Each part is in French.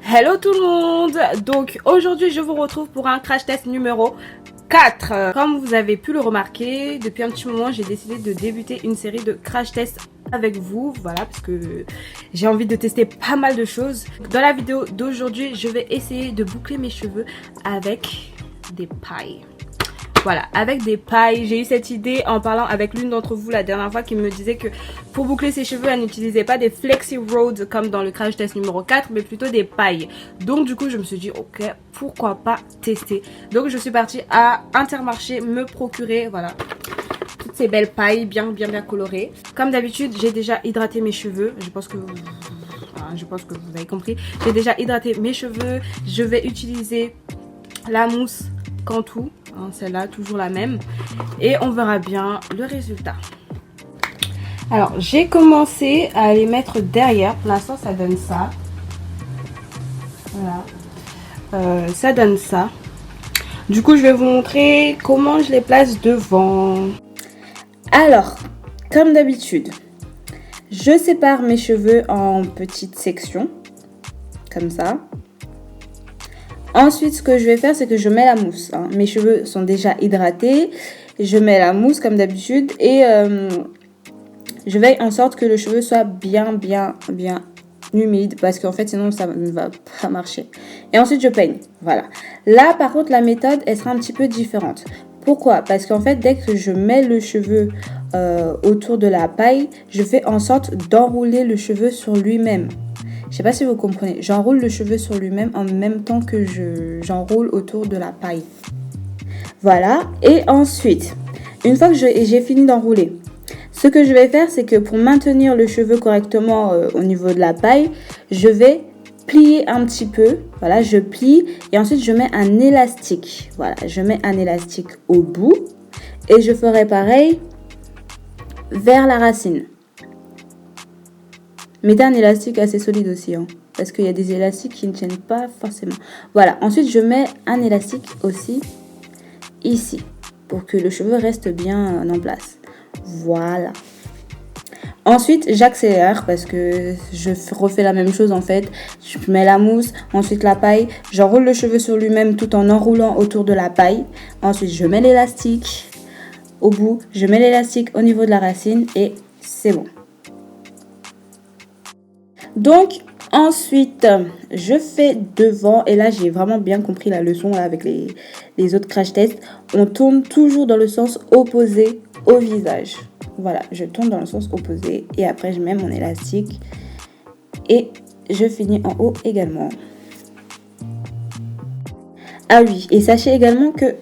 Hello tout le monde. Donc aujourd'hui je vous retrouve pour un crash test numéro 4. Comme vous avez pu le remarquer, depuis un petit moment j'ai décidé de débuter une série de crash tests avec vous. Voilà, parce que j'ai envie de tester pas mal de choses. Dans la vidéo d'aujourd'hui, je vais essayer de boucler mes cheveux avec des pailles. Voilà, avec des pailles. J'ai eu cette idée en parlant avec l'une d'entre vous la dernière fois qui me disait que pour boucler ses cheveux, elle n'utilisait pas des Flexi Road comme dans le crash test numéro 4, mais plutôt des pailles. Donc du coup, je me suis dit, ok, pourquoi pas tester. Donc je suis partie à Intermarché me procurer, voilà, toutes ces belles pailles bien colorées. Comme d'habitude, j'ai déjà hydraté mes cheveux. Je pense que vous avez compris. J'ai déjà hydraté mes cheveux. Je vais utiliser la mousse Cantu, hein, celle-là, toujours la même. Et on verra bien le résultat. Alors, j'ai commencé à les mettre derrière. Pour l'instant, ça donne ça. Voilà. Ça donne ça. Du coup, je vais vous montrer comment je les place devant. Alors, comme d'habitude, je sépare mes cheveux en petites sections. Comme ça. Ensuite, ce que je vais faire, c'est que je mets la mousse. Hein. Mes cheveux sont déjà hydratés. Je mets la mousse comme d'habitude. Et je veille en sorte que le cheveu soit bien humide. Parce qu'en fait, sinon, ça ne va pas marcher. Et ensuite, je peigne. Voilà. Là, par contre, la méthode, elle sera un petit peu différente. Pourquoi? Parce qu'en fait, dès que je mets le cheveu autour de la paille, je fais en sorte d'enrouler le cheveu sur lui-même. Je sais pas si vous comprenez. J'enroule le cheveu sur lui-même en même temps que j'enroule autour de la paille. Voilà. Et ensuite, une fois que j'ai fini d'enrouler, ce que je vais faire, c'est que pour maintenir le cheveu correctement au niveau de la paille, je vais plier un petit peu. Voilà, je plie et ensuite je mets un élastique. Voilà, je mets un élastique au bout et je ferai pareil vers la racine. Mettez un élastique assez solide aussi, hein, parce qu'il y a des élastiques qui ne tiennent pas forcément. Voilà, ensuite je mets un élastique aussi ici, pour que le cheveu reste bien en place. Voilà. Ensuite, j'accélère parce que je refais la même chose en fait. Je mets la mousse, ensuite la paille. J'enroule le cheveu sur lui-même tout en enroulant autour de la paille. Ensuite, je mets l'élastique au bout. Je mets l'élastique au niveau de la racine et c'est bon. Donc, ensuite, je fais devant. Et là, j'ai vraiment bien compris la leçon là, avec les autres crash tests. On tourne toujours dans le sens opposé au visage. Voilà, je tourne dans le sens opposé. Et après, je mets mon élastique. Et je finis en haut également. Ah oui, et sachez également que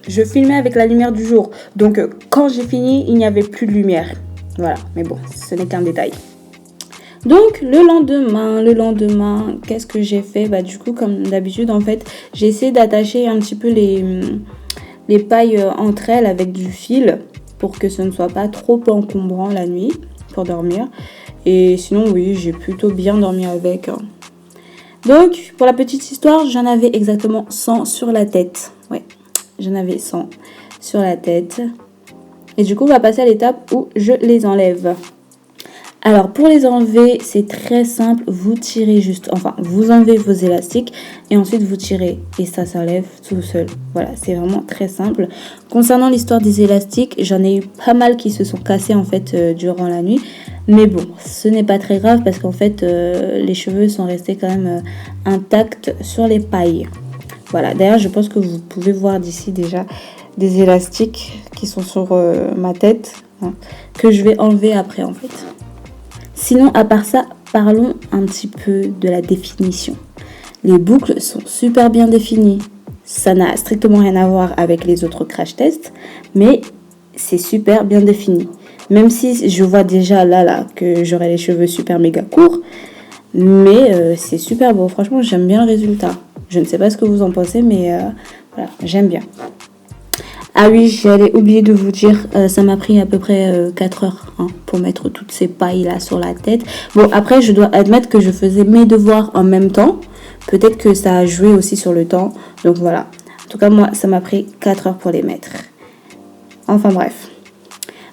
je filmais avec la lumière du jour. Donc, quand j'ai fini, il n'y avait plus de lumière. Voilà, mais bon, ce n'est qu'un détail. Donc le lendemain, qu'est-ce que j'ai fait? Bah du coup, comme d'habitude, en fait, j'ai essayé d'attacher un petit peu les pailles entre elles avec du fil pour que ce ne soit pas trop encombrant la nuit pour dormir. Et sinon, oui, j'ai plutôt bien dormi avec. Donc, pour la petite histoire, j'en avais exactement 100 sur la tête. Ouais, j'en avais 100 sur la tête. Et du coup, on va passer à l'étape où je les enlève. Alors, pour les enlever, c'est très simple. Vous tirez juste, enfin, vous enlevez vos élastiques et ensuite vous tirez. Et ça s'enlève tout seul. Voilà, c'est vraiment très simple. Concernant l'histoire des élastiques, j'en ai eu pas mal qui se sont cassés en fait durant la nuit. Mais bon, ce n'est pas très grave parce qu'en fait, les cheveux sont restés quand même intacts sur les pailles. Voilà, d'ailleurs, je pense que vous pouvez voir d'ici déjà des élastiques qui sont sur ma tête, hein, que je vais enlever après en fait. Sinon, à part ça, parlons un petit peu de la définition. Les boucles sont super bien définies. Ça n'a strictement rien à voir avec les autres crash tests, mais c'est super bien défini. Même si je vois déjà là que j'aurai les cheveux super méga courts, mais c'est super beau. Franchement, j'aime bien le résultat. Je ne sais pas ce que vous en pensez, mais voilà, j'aime bien. Ah oui, j'allais oublier de vous dire, ça m'a pris à peu près 4 heures hein, pour mettre toutes ces pailles là sur la tête. Bon, après, je dois admettre que je faisais mes devoirs en même temps. Peut-être que ça a joué aussi sur le temps. Donc voilà. En tout cas, moi, ça m'a pris 4 heures pour les mettre. Enfin bref.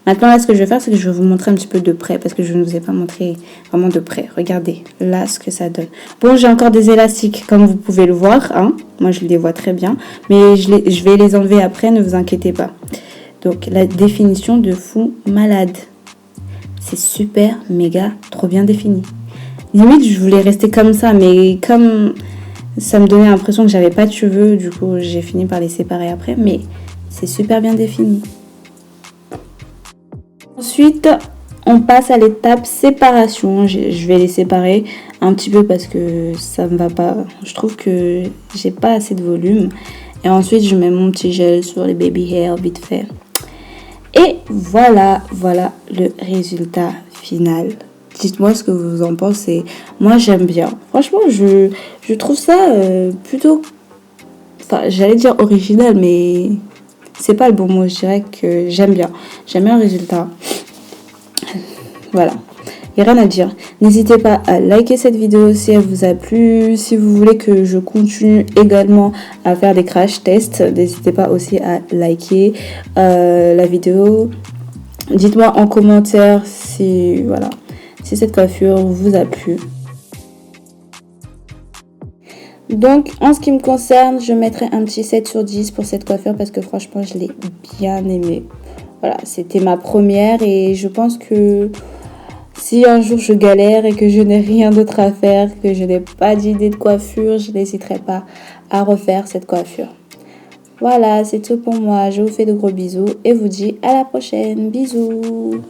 Maintenant, là, ce que je vais faire, c'est que je vais vous montrer un petit peu de près parce que je ne vous ai pas montré vraiment de près. Regardez, là, ce que ça donne. Bon, j'ai encore des élastiques, comme vous pouvez le voir. Hein. Moi, je les vois très bien. Mais je vais les enlever après, ne vous inquiétez pas. Donc, la définition de fou malade. C'est super, méga, trop bien défini. Limite, je voulais rester comme ça, mais comme ça me donnait l'impression que j'avais pas de cheveux, du coup, j'ai fini par les séparer après. Mais c'est super bien défini. Ensuite, on passe à l'étape séparation. Je vais les séparer un petit peu parce que ça me va pas. Je trouve que j'ai pas assez de volume. Et ensuite, je mets mon petit gel sur les baby hair vite fait. Et voilà le résultat final. Dites-moi ce que vous en pensez. Moi, j'aime bien. Franchement, je trouve ça plutôt... Enfin, j'allais dire original, mais c'est pas le bon mot. Je dirais que j'aime bien. J'aime bien le résultat. Voilà. Il n'y a rien à dire. N'hésitez pas à liker cette vidéo si elle vous a plu. Si vous voulez que je continue également à faire des crash tests, n'hésitez pas aussi à liker la vidéo. Dites-moi en commentaire si cette coiffure vous a plu. Donc, en ce qui me concerne, je mettrai un petit 7 sur 10 pour cette coiffure parce que franchement, je l'ai bien aimée. Voilà, c'était ma première et je pense que si un jour je galère et que je n'ai rien d'autre à faire, que je n'ai pas d'idée de coiffure, je n'hésiterai pas à refaire cette coiffure. Voilà, c'est tout pour moi. Je vous fais de gros bisous et vous dis à la prochaine. Bisous.